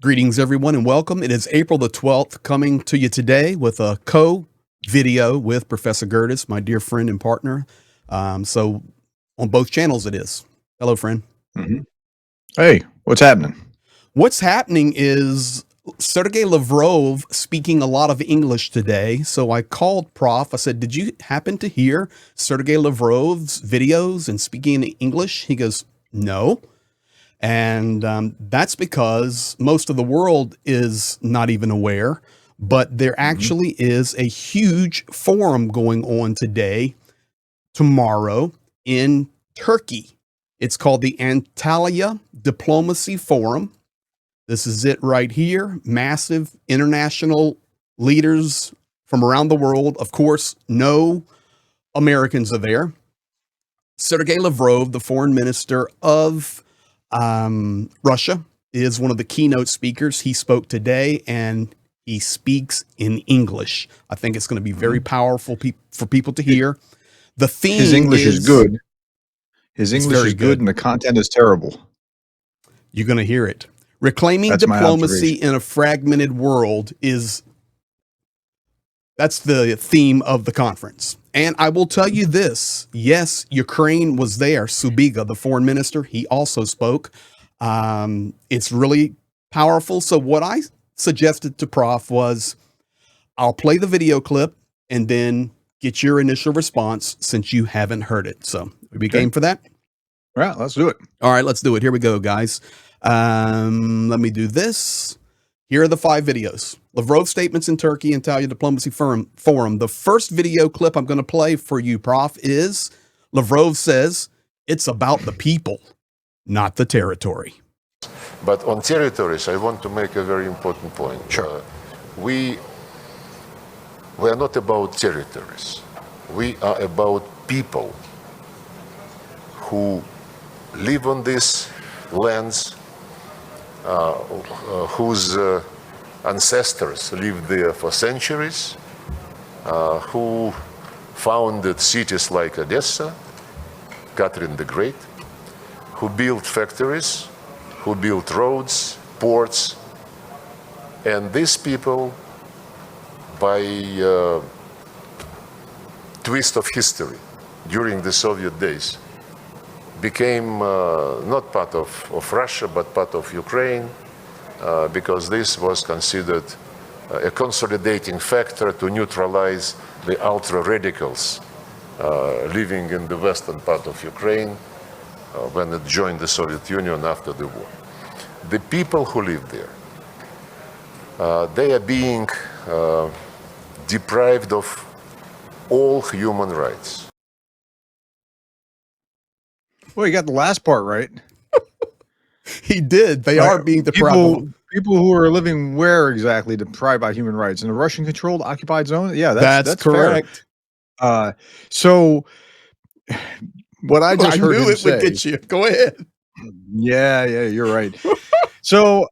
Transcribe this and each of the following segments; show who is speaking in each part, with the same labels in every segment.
Speaker 1: Greetings, everyone, and welcome. It is April the 12th, coming to you today with a co-video with Professor Gerdes, my dear friend and partner. So on both channels it is. Hello, friend.
Speaker 2: Mm-hmm. Hey, what's happening?
Speaker 1: What's happening is Sergey Lavrov speaking a lot of English today. So I called Prof. I said, did you happen to hear Sergey Lavrov's videos and speaking in English? He goes, no. And that's because most of the world is not even aware, but there actually is a huge forum going on today, tomorrow in Turkey. It's called the Antalya Diplomacy Forum. This is it right here. Massive international leaders from around the world. Of course, no Americans are there. Sergey Lavrov, the foreign minister of Russia, is one of the keynote speakers. He spoke today and he speaks in English. I think it's going to be very powerful for people to hear. The theme
Speaker 2: His English is good. His English is
Speaker 1: good
Speaker 2: and the content is terrible.
Speaker 1: You're going to hear it. Reclaiming diplomacy in a fragmented world that's the theme of the conference. And I will tell you this. Yes, Ukraine was there. Subiga, the foreign minister, he also spoke. It's really powerful. So what I suggested to Prof was I'll play the video clip and then get your initial response since you haven't heard it. So are we game for that?
Speaker 2: Yeah, let's do it.
Speaker 1: All right, let's do it. Here we go, guys. Let me do this. Here are the 5 videos. Lavrov statements in Turkey, Antalya Diplomacy Forum. The first video clip I'm going to play for you, Prof, is Lavrov says it's about the people, not the territory.
Speaker 3: But on territories, I want to make a very important point.
Speaker 2: Sure.
Speaker 3: We are not about territories. We are about people who live on these lands, whose ancestors lived there for centuries, who founded cities like Odessa, Catherine the Great, who built factories, who built roads, ports, and these people, by twist of history during the Soviet days, became not part of Russia, but part of Ukraine, because this was considered a consolidating factor to neutralize the ultra-radicals living in the western part of Ukraine when it joined the Soviet Union after the war. The people who live there, they are being deprived of all human rights.
Speaker 2: Well, you got the last part right.
Speaker 1: He did. They are being deprived.
Speaker 2: People who are living where exactly deprived by human rights? In a Russian-controlled occupied zone? Yeah, that's
Speaker 1: correct.
Speaker 2: So what I just heard him say,
Speaker 1: would get you. Go ahead.
Speaker 2: Yeah, you're right. So,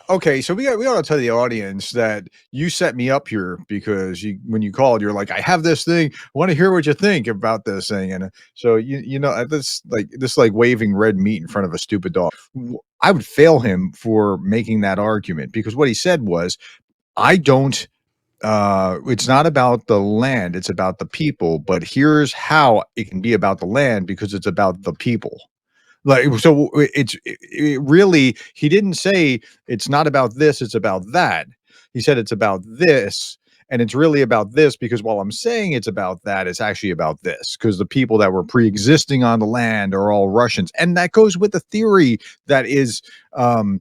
Speaker 2: okay, so we ought to tell the audience that you set me up here because when you called, you're like, I have this thing. I want to hear what you think about this thing. And so, you know, this like waving red meat in front of a stupid dog. I would fail him for making that argument because what he said was, it's not about the land, it's about the people. But here's how it can be about the land because it's about the people. Like, so it really, he didn't say it's not about this, it's about that. He said it's about this, and it's really about this because while I'm saying it's about that, it's actually about this because the people that were pre-existing on the land are all Russians. And that goes with the theory that is, the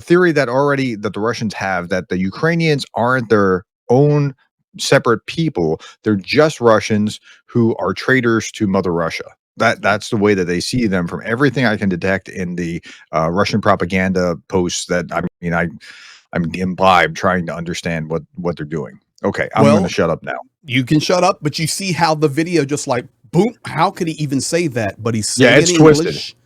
Speaker 2: theory that the Russians have that the Ukrainians aren't their own separate people. They're just Russians who are traitors to Mother Russia. That's the way that they see them from everything I can detect in the Russian propaganda posts that I'm imbibed trying to understand what they're doing. Okay, I'm going to shut up now.
Speaker 1: You can shut up, but you see how the video just like, boom, how could he even say that? But he said it in
Speaker 2: twisted.
Speaker 1: English,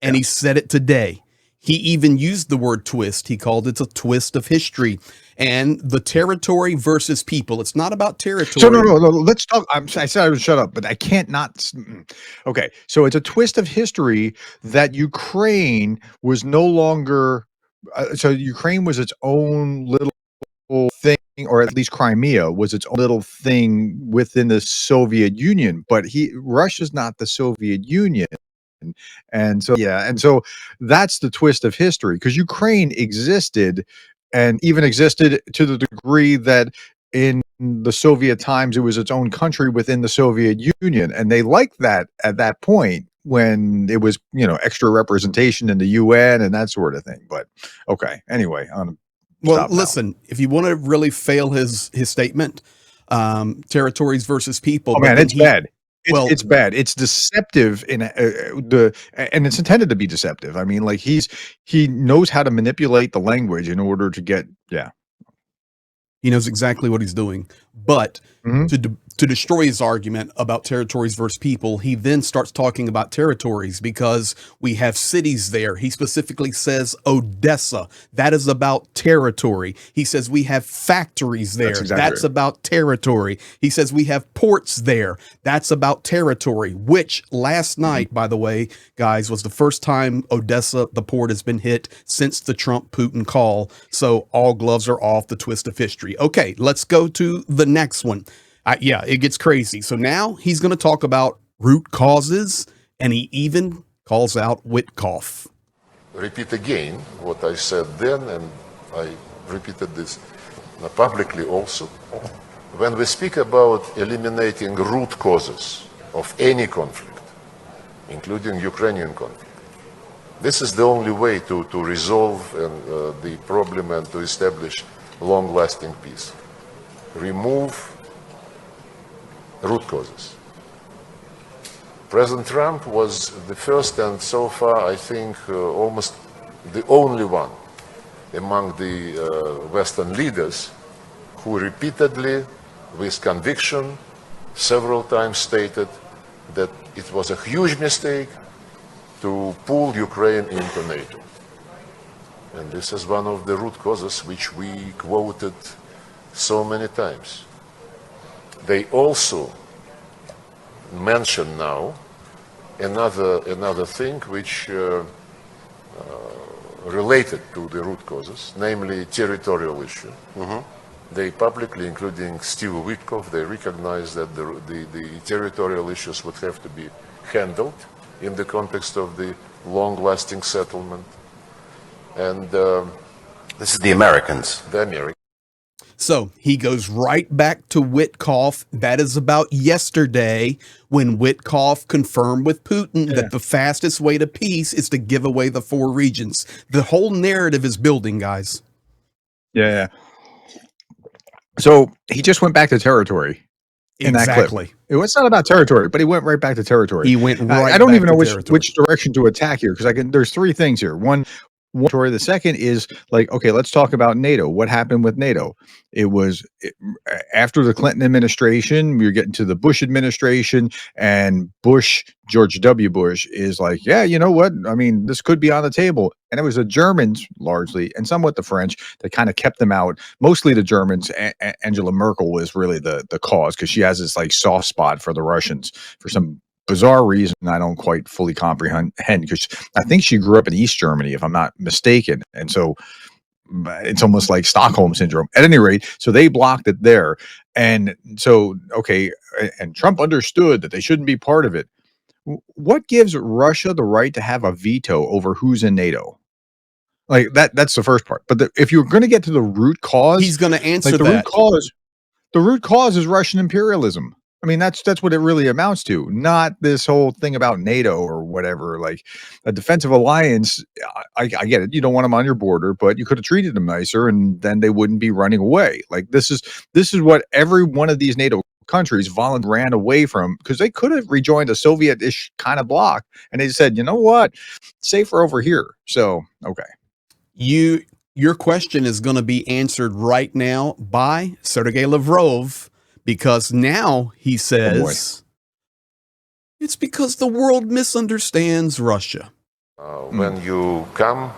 Speaker 1: and he said it today. He even used the word twist. He called it a twist of history. And the territory versus people. It's not about territory.
Speaker 2: So no, let's talk. I said I would shut up, but I can't not. Okay, so it's a twist of history that Ukraine was no longer. So Ukraine was its own little thing, or at least Crimea was its own little thing within the Soviet Union. But Russia's not the Soviet Union. And so that's the twist of history, because Ukraine existed, and even existed to the degree that in the Soviet times it was its own country within the Soviet Union, and they liked that at that point when it was, extra representation in the UN and that sort of thing. But okay, anyway,
Speaker 1: well, listen, if you want to really fail his statement, territories versus people.
Speaker 2: Oh man, it's bad. It's bad. It's deceptive and it's intended to be deceptive. I mean, like he knows how to manipulate the language in order to get
Speaker 1: He knows exactly what he's doing. But to destroy his argument about territories versus people, he then starts talking about territories because we have cities there. He specifically says Odessa. That is about territory. He says we have factories there. That's about territory. He says we have ports there. That's about territory, which last night, by the way, guys, was the first time Odessa, the port, has been hit since the Trump-Putin call. So all gloves are off, the twist of history. Okay, let's go to the next one. Yeah, it gets crazy. So now he's going to talk about root causes, and he even calls out Witkoff.
Speaker 3: Repeat again what I said then, and I repeated this publicly also. When we speak about eliminating root causes of any conflict, including Ukrainian conflict, this is the only way to resolve the problem and to establish long-lasting peace. Remove root causes. President Trump was the first and so far, I think, almost the only one among the Western leaders who repeatedly, with conviction, several times stated that it was a huge mistake to pull Ukraine into NATO. And this is one of the root causes which we quoted so many times. They also mention now another thing which related to the root causes, namely territorial issue. They publicly, including Steve Witkoff, they recognize that the territorial issues would have to be handled in the context of the long-lasting settlement. And
Speaker 4: this is the Americans.
Speaker 3: The Americans.
Speaker 1: So he goes right back to Witkoff. That is about yesterday when Witkoff confirmed with Putin that the fastest way to peace is to give away the 4 regions. The whole narrative is building, guys.
Speaker 2: Yeah. So he just went back to territory. In that clip. It was not about territory, but he went right back to territory.
Speaker 1: He went right.
Speaker 2: I don't even know which direction to attack here, because there's 3 things here. One, the second is like, okay, let's talk about NATO. What happened with NATO? It was after the Clinton administration, we were getting to the Bush administration, and George W. Bush is like, yeah, you know what? I mean, this could be on the table. And it was the Germans largely, and somewhat the French, that kind of kept them out. Mostly the Germans. Angela Merkel was really the cause, because she has this like soft spot for the Russians for some bizarre reason I don't quite fully comprehend, because I think she grew up in East Germany, if I'm not mistaken. And so it's almost like Stockholm syndrome. At any rate, so they blocked it there. And so, okay, and Trump understood that they shouldn't be part of it. What gives Russia the right to have a veto over who's in NATO? Like that's the first part. But if you're going to get to the root cause,
Speaker 1: he's going to answer
Speaker 2: like
Speaker 1: that.
Speaker 2: The root cause is Russian imperialism. I mean, that's what it really amounts to, not this whole thing about NATO or whatever. Like a defensive alliance, I get it. You don't want them on your border, but you could have treated them nicer, and then they wouldn't be running away. Like this is what every one of these NATO countries voluntarily ran away from, because they could have rejoined a Soviet-ish kind of bloc, and they said, you know what, safer over here. So, okay.
Speaker 1: Your question is going to be answered right now by Sergei Lavrov. Because now he says it's because the world misunderstands Russia.
Speaker 3: When you come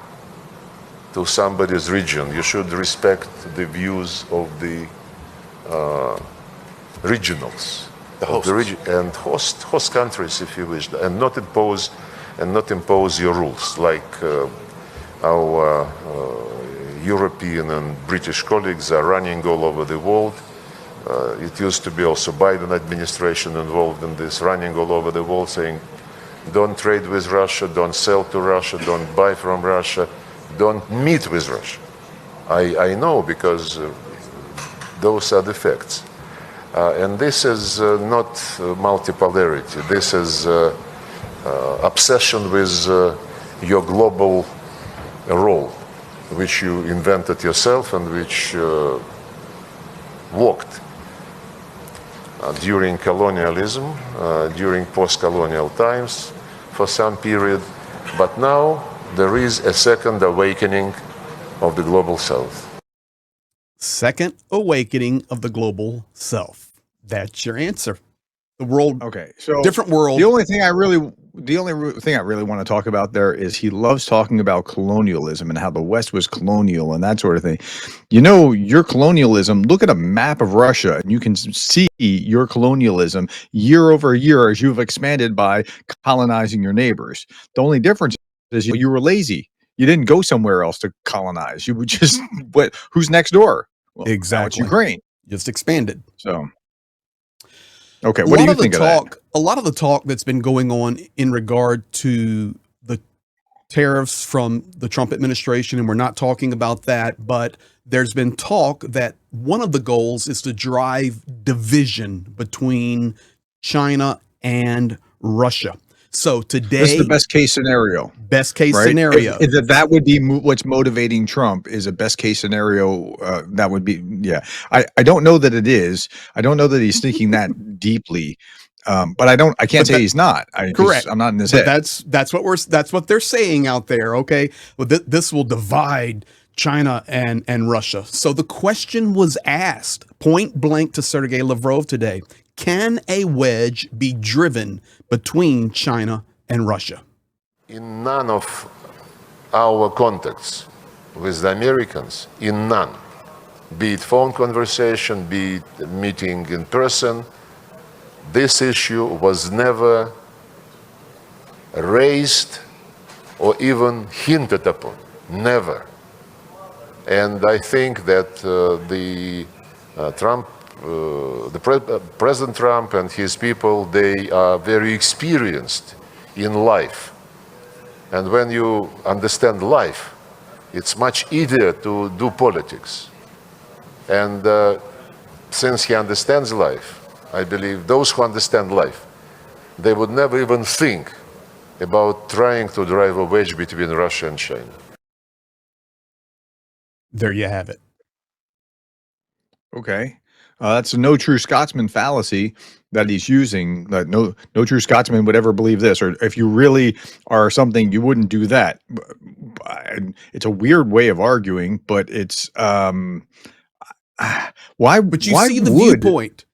Speaker 3: to somebody's region. You should respect the views of the regionals, of the region, and host countries, if you wish, and not impose your rules like our European and British colleagues are running all over the world. It used to be also Biden administration involved in this, running all over the world saying, don't trade with Russia, don't sell to Russia, don't buy from Russia, don't meet with Russia. I know because those are the facts. And this is not multipolarity. This is obsession with your global role, which you invented yourself and which worked during colonialism, during post-colonial times for some period. But now there is a second awakening of the global South.
Speaker 1: Second awakening of the global South. That's your answer. The world,
Speaker 2: Okay, so
Speaker 1: different world.
Speaker 2: The only thing I really want to talk about there is he loves talking about colonialism and how the West was colonial and that sort of thing. You know, your colonialism, look at a map of Russia and you can see your colonialism year over year as you've expanded by colonizing your neighbors. The only difference is you were lazy. You didn't go somewhere else to colonize. You would just, who's next door? Well,
Speaker 1: Exactly.
Speaker 2: now it's Ukraine.
Speaker 1: Just expanded.
Speaker 2: So, okay, what do you think of that?
Speaker 1: A lot of the talk that's been going on in regard to the tariffs from the Trump administration, and we're not talking about that, but there's been talk that one of the goals is to drive division between China and Russia. So today,
Speaker 2: this is the best case scenario.
Speaker 1: Best case
Speaker 2: right?
Speaker 1: scenario.
Speaker 2: That would be what's motivating Trump is a best case scenario. That would be, yeah. I don't know that it is. I don't know that he's thinking that deeply. But I can't say he's not.
Speaker 1: Correct.
Speaker 2: I'm not in his head.
Speaker 1: That's what they're saying out there. Okay. Well, this will divide China and Russia. So the question was asked point blank to Sergei Lavrov today. Can a wedge be driven between China and Russia?
Speaker 3: In none of our contacts with the Americans, in none, be it phone conversation, be it meeting in person, this issue was never raised or even hinted upon. Never. And I think that President Trump and his people, they are very experienced in life. And when you understand life, it's much easier to do politics. And since he understands life, I believe those who understand life, they would never even think about trying to drive a wedge between Russia and China.
Speaker 1: There you have it.
Speaker 2: Okay. That's a no true Scotsman fallacy that he's using. That no true Scotsman would ever believe this, or if you really are something, you wouldn't do that. It's a weird way of arguing, but it's why?
Speaker 1: But you
Speaker 2: why
Speaker 1: see the
Speaker 2: would,
Speaker 1: viewpoint.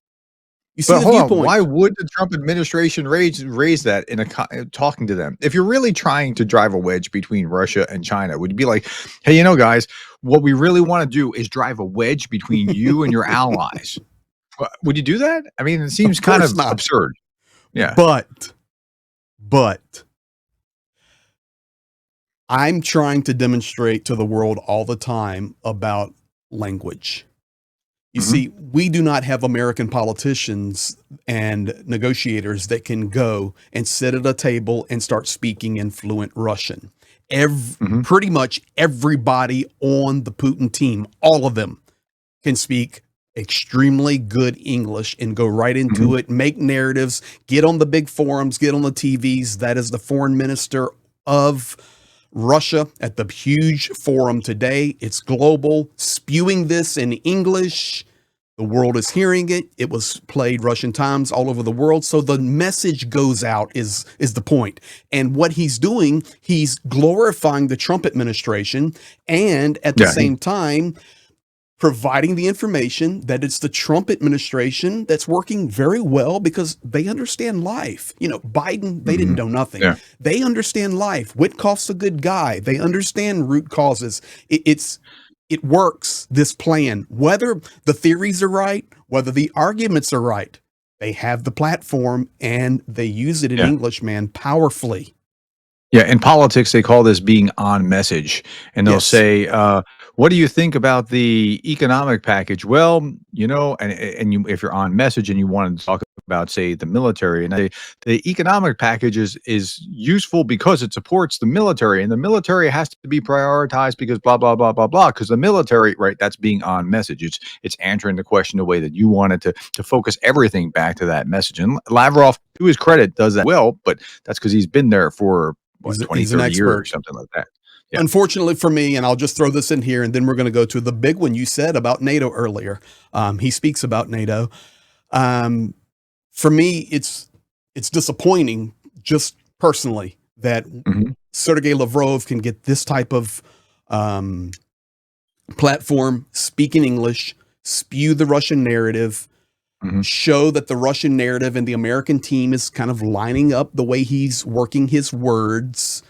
Speaker 1: You see
Speaker 2: But
Speaker 1: the
Speaker 2: hold on,
Speaker 1: viewpoint.
Speaker 2: why would the Trump administration raise that in talking to them? If you're really trying to drive a wedge between Russia and China, would you be like, hey, guys, what we really want to do is drive a wedge between you and your allies? Would you do that? I mean, it seems kind of
Speaker 1: not.
Speaker 2: absurd. Yeah.
Speaker 1: But I'm trying to demonstrate to the world all the time about language. You see, we do not have American politicians and negotiators that can go and sit at a table and start speaking in fluent Russian. Pretty much everybody on the Putin team, all of them, can speak extremely good English and go right into it, make narratives, get on the big forums, get on the TVs. That is the foreign minister of Russia at the huge forum today. It's global, spewing this in English. The world is hearing it. It was played Russian times all over the world. So the message goes out is the point. And what he's doing, he's glorifying the Trump administration. And at the same time, providing the information that it's the Trump administration that's working very well because they understand life. You know, Biden, they didn't know nothing.
Speaker 2: Yeah.
Speaker 1: They understand life. Witkoff's a good guy. They understand root causes. It works, this plan. Whether the theories are right, whether the arguments are right, they have the platform and they use it in English, man, powerfully.
Speaker 2: Yeah, in politics, they call this being on message, and they'll
Speaker 1: Yes.
Speaker 2: say, "What do you think about the economic package?" Well, you know, and you, if you're on message and you want to talk about, say, the military, and the economic package is useful because it supports the military, and the military has to be prioritized because blah blah blah blah blah. Because the military, right? That's being on message. It's answering the question the way that you wanted to focus everything back to that message. And Lavrov, to his credit, does that well, but that's because he's been there for what, 20,
Speaker 1: He's an
Speaker 2: 30 years or
Speaker 1: expert.
Speaker 2: something like that. Yeah.
Speaker 1: Unfortunately for me, and I'll just throw this in here, and then we're going to go to the big one you said about NATO earlier. He speaks about NATO. For me, it's disappointing, just personally, that Sergei Lavrov can get this type of platform, speak in English, spew the Russian narrative, show that the Russian narrative and the American team is kind of lining up the way he's working his words.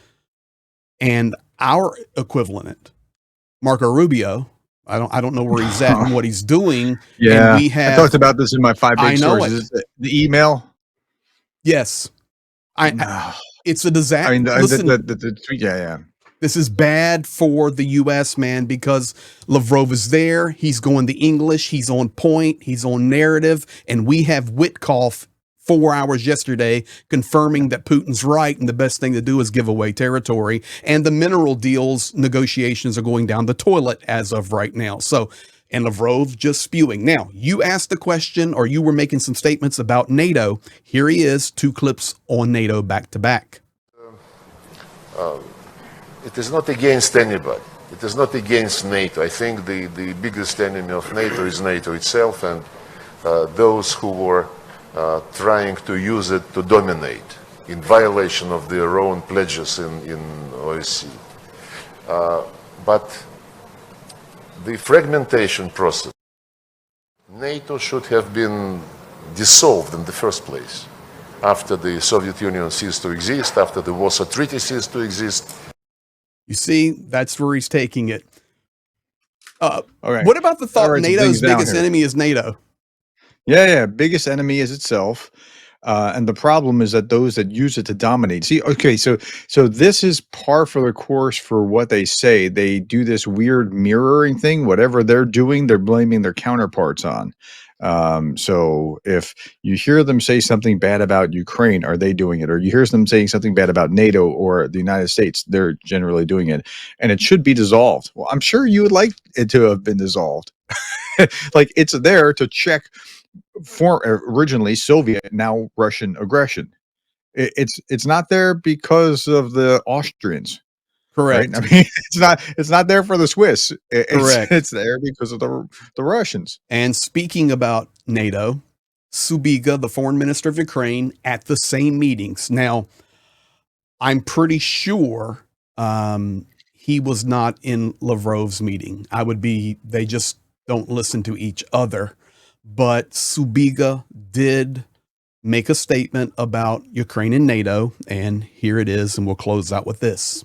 Speaker 1: And our equivalent, Marco Rubio, I don't know where he's at and what he's doing.
Speaker 2: Yeah,
Speaker 1: and we have,
Speaker 2: I talked about this in my 5 big
Speaker 1: I know
Speaker 2: stories.
Speaker 1: it.
Speaker 2: Is it the email?
Speaker 1: Yes, it's a disaster.
Speaker 2: I mean,
Speaker 1: Listen,
Speaker 2: the tweet. Yeah.
Speaker 1: this is bad for the U.S., man, because Lavrov is there. He's going the English. He's on point. He's on narrative. And we have Witkoff 4 hours yesterday confirming that Putin's right and the best thing to do is give away territory. And the mineral deals negotiations are going down the toilet as of right now. So, and Lavrov just spewing. Now, you asked the question, or you were making some statements about NATO. Here he is, 2 clips on NATO back to back.
Speaker 3: It is not against anybody. It is not against NATO. I think the biggest enemy of NATO is NATO itself and those who were trying to use it to dominate in violation of their own pledges in OSCE. But the fragmentation process, NATO should have been dissolved in the first place after the Soviet Union ceased to exist, after the Warsaw Treaty ceased to exist.
Speaker 1: You see, that's where he's taking it.
Speaker 2: Okay.
Speaker 1: What about the thought
Speaker 2: Write some
Speaker 1: NATO's
Speaker 2: things down
Speaker 1: biggest
Speaker 2: here.
Speaker 1: enemy is NATO?
Speaker 2: Yeah. Biggest enemy is itself. And the problem is that those that use it to dominate. See, okay, so this is par for the course for what they say. They do this weird mirroring thing. Whatever they're doing, they're blaming their counterparts on. So if you hear them say something bad about Ukraine, are they doing it? Or you hear them saying something bad about NATO or the United States, they're generally doing it. And it should be dissolved. Well, I'm sure you would like it to have been dissolved. Like it's there to check for originally Soviet, now Russian aggression. It's not there because of the Austrians.
Speaker 1: Correct.
Speaker 2: Right? I mean, it's not there for the Swiss.
Speaker 1: Correct.
Speaker 2: It's there because of the Russians.
Speaker 1: And speaking about NATO, Subiga, the foreign minister of Ukraine, at the same meetings. Now, I'm pretty sure he was not in Lavrov's meeting. They just don't listen to each other. But Subiga did make a statement about Ukraine and NATO, and here it is, and we'll close out with this.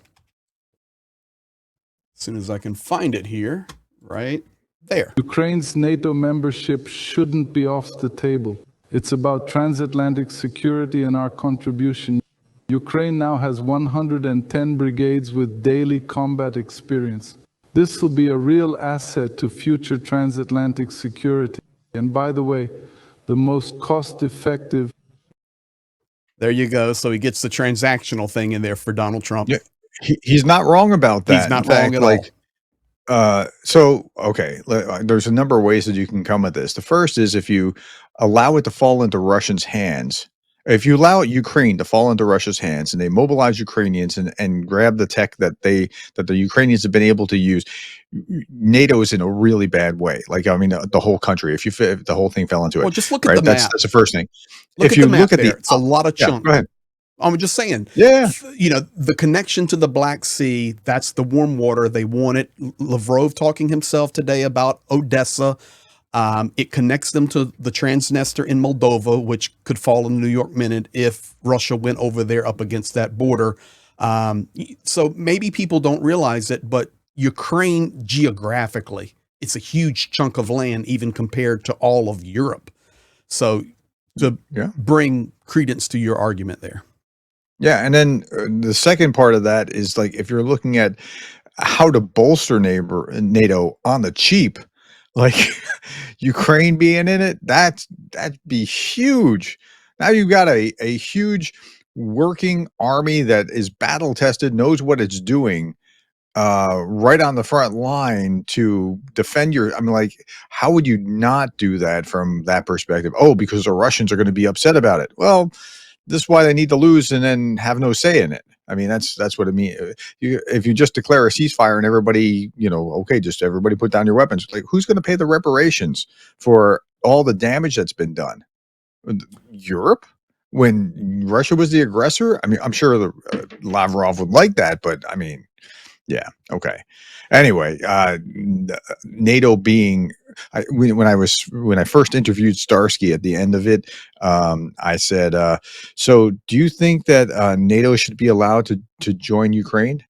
Speaker 1: As soon as I can find it here, right there.
Speaker 5: Ukraine's NATO membership shouldn't be off the table. It's about transatlantic security and our contribution. Ukraine now has 110 brigades with daily combat experience. This will be a real asset to future transatlantic security. And by the way, the most cost-effective.
Speaker 1: There you go. So he gets the transactional thing in there for Donald Trump.
Speaker 2: Yeah, he's not wrong about that.
Speaker 1: He's not
Speaker 2: In fact,
Speaker 1: wrong at all.
Speaker 2: So, okay, there's a number of ways that you can come at this. The first is if you allow it to fall into Russians' hands. If you allow Ukraine to fall into Russia's hands and they mobilize Ukrainians and grab the tech that the Ukrainians have been able to use, NATO is in a really bad way. Like, I mean, the whole country, if the whole thing fell into it.
Speaker 1: Well, just look at the map.
Speaker 2: That's the first thing.
Speaker 1: Look
Speaker 2: If
Speaker 1: at
Speaker 2: you
Speaker 1: the map
Speaker 2: look at
Speaker 1: there. It's a lot of chunks.
Speaker 2: Go ahead.
Speaker 1: I'm just saying,
Speaker 2: Yeah.
Speaker 1: the connection to the Black Sea, that's the warm water. They want it. Lavrov talking himself today about Odessa. It connects them to the Transnistria in Moldova, which could fall in the New York Minute if Russia went over there up against that border. So maybe people don't realize it, but Ukraine geographically, it's a huge chunk of land, even compared to all of Europe. So to bring credence to your argument there.
Speaker 2: Yeah. And then the second part of that is like, if you're looking at how to bolster NATO on the cheap, like Ukraine being in it, that'd be huge. Now you've got a huge working army that is battle tested, knows what it's doing, right on the front line to defend I mean, like, how would you not do that from that perspective? Oh, because the Russians are going to be upset about it. Well, this is why they need to lose and then have no say in it. I mean, that's what I mean. If you just declare a ceasefire and everybody, okay, just everybody put down your weapons. Like, who's going to pay the reparations for all the damage that's been done? Europe, when Russia was the aggressor? I mean, I'm sure Lavrov would like that, but I mean, yeah, okay. Anyway, NATO being, when I first interviewed Starsky at the end of it, I said, so do you think that NATO should be allowed to join Ukraine?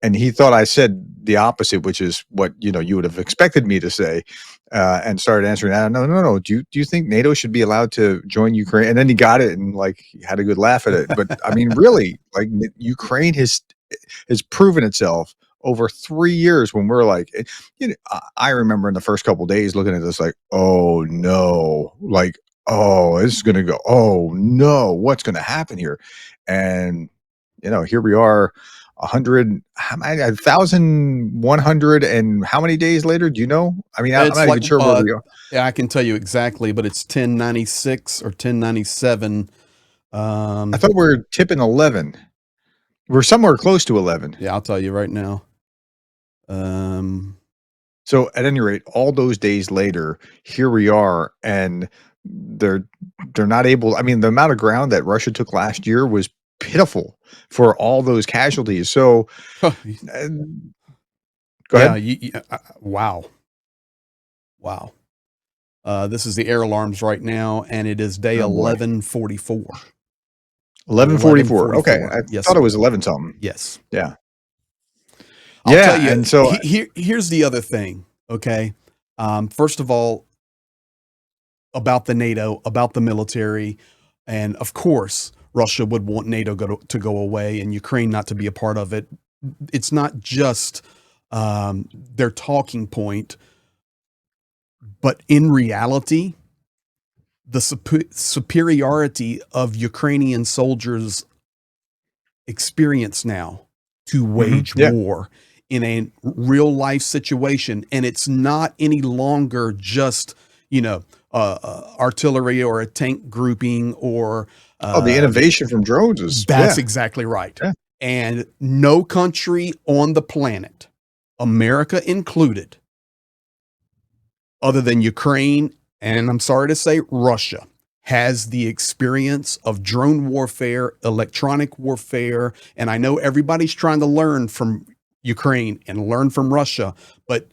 Speaker 2: And he thought I said the opposite, which is what you would have expected me to say, and started answering that. No. Do you think NATO should be allowed to join Ukraine? And then he got it and like had a good laugh at it. But I mean, really, like Ukraine has proven itself over 3 years. When we're like, I remember in the first couple of days looking at this like, oh no, like, oh, this is going to go, oh no, what's going to happen here? And here we are, 1,100 and how many days later? Do you know? I mean, I'm not even sure where we are.
Speaker 1: Yeah, I can tell you exactly, but it's 1096 or 1097.
Speaker 2: I thought we were tipping 11. We're somewhere close to 11.
Speaker 1: Yeah, I'll tell you right now.
Speaker 2: So at any rate, all those days later, here we are, and they're not able. I mean, the amount of ground that Russia took last year was pitiful for all those casualties. So, go ahead.
Speaker 1: Wow. This is the air alarms right now, and it is day 1144.
Speaker 2: 1144. Okay, I thought it was 11 something.
Speaker 1: Yes.
Speaker 2: Yeah.
Speaker 1: I'll tell you,
Speaker 2: and so
Speaker 1: here's the other thing. Okay. First of all, about the NATO, about the military, and of course, Russia would want NATO to go away and Ukraine not to be a part of it. It's not just their talking point, but in reality, the superiority of Ukrainian soldiers' experience now to wage war in a real life situation. And it's not any longer just, artillery or a tank grouping or
Speaker 2: the innovation from drones is
Speaker 1: exactly right.
Speaker 2: Yeah.
Speaker 1: And no country on the planet, America included, other than Ukraine, and I'm sorry to say Russia, has the experience of drone warfare, electronic warfare. And I know everybody's trying to learn from Ukraine and learn from Russia, but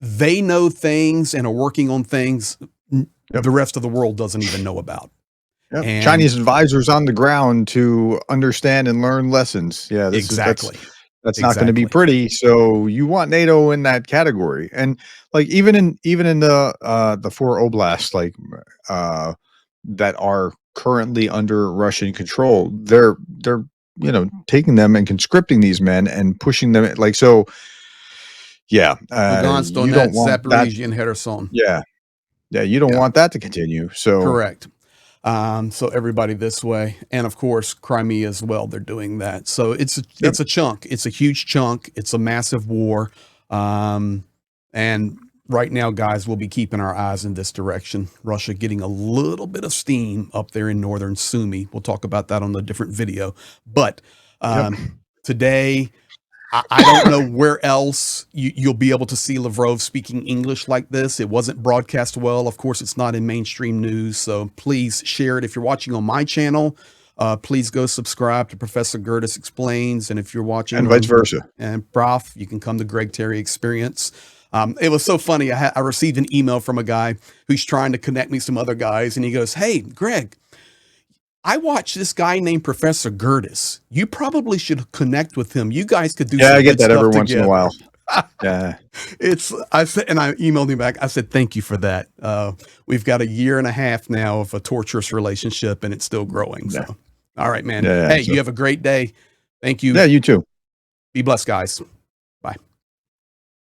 Speaker 1: they know things and are working on things the rest of the world doesn't even know about.
Speaker 2: Yep. And Chinese advisors on the ground to understand and learn lessons. Yeah, that's not going to be pretty. So you want NATO in that category, and like even in the 4 oblasts, like that are currently under Russian control, they're taking them and conscripting these men and pushing them like so. Yeah,
Speaker 1: Lugansk, Donetsk, Zaporizhia, and Kherson.
Speaker 2: Yeah, you don't want that to continue. So
Speaker 1: correct. So everybody this way, and of course Crimea as well. They're doing that. So it's a chunk. It's a huge chunk. It's a massive war. And right now, guys, we'll be keeping our eyes in this direction. Russia getting a little bit of steam up there in northern Sumy. We'll talk about that on a different video. But today, I don't know where else you'll be able to see Lavrov speaking English like this. It wasn't broadcast well. Of course, it's not in mainstream news. So please share it. If you're watching on my channel, Please go subscribe to Professor Gerdes Explains. And if you're watching,
Speaker 2: And vice versa.
Speaker 1: and Prof, you can come to Greg Terry Experience. It was so funny. I received an email from a guy who's trying to connect me to some other guys. And he goes, "Hey, Greg, I watched this guy named Professor Gerdes. You probably should connect with him. You guys could do
Speaker 2: Yeah,
Speaker 1: some
Speaker 2: I get
Speaker 1: good
Speaker 2: that every
Speaker 1: stuff
Speaker 2: once in a
Speaker 1: together."
Speaker 2: while. Yeah.
Speaker 1: I said, and I emailed him back. I said, "Thank you for that. We've got a year and a half now of a torturous relationship, and it's still growing." So, all right, man.
Speaker 2: Yeah,
Speaker 1: Hey,
Speaker 2: so-
Speaker 1: you have a great day. Thank you.
Speaker 2: Yeah, you too.
Speaker 1: Be blessed, guys.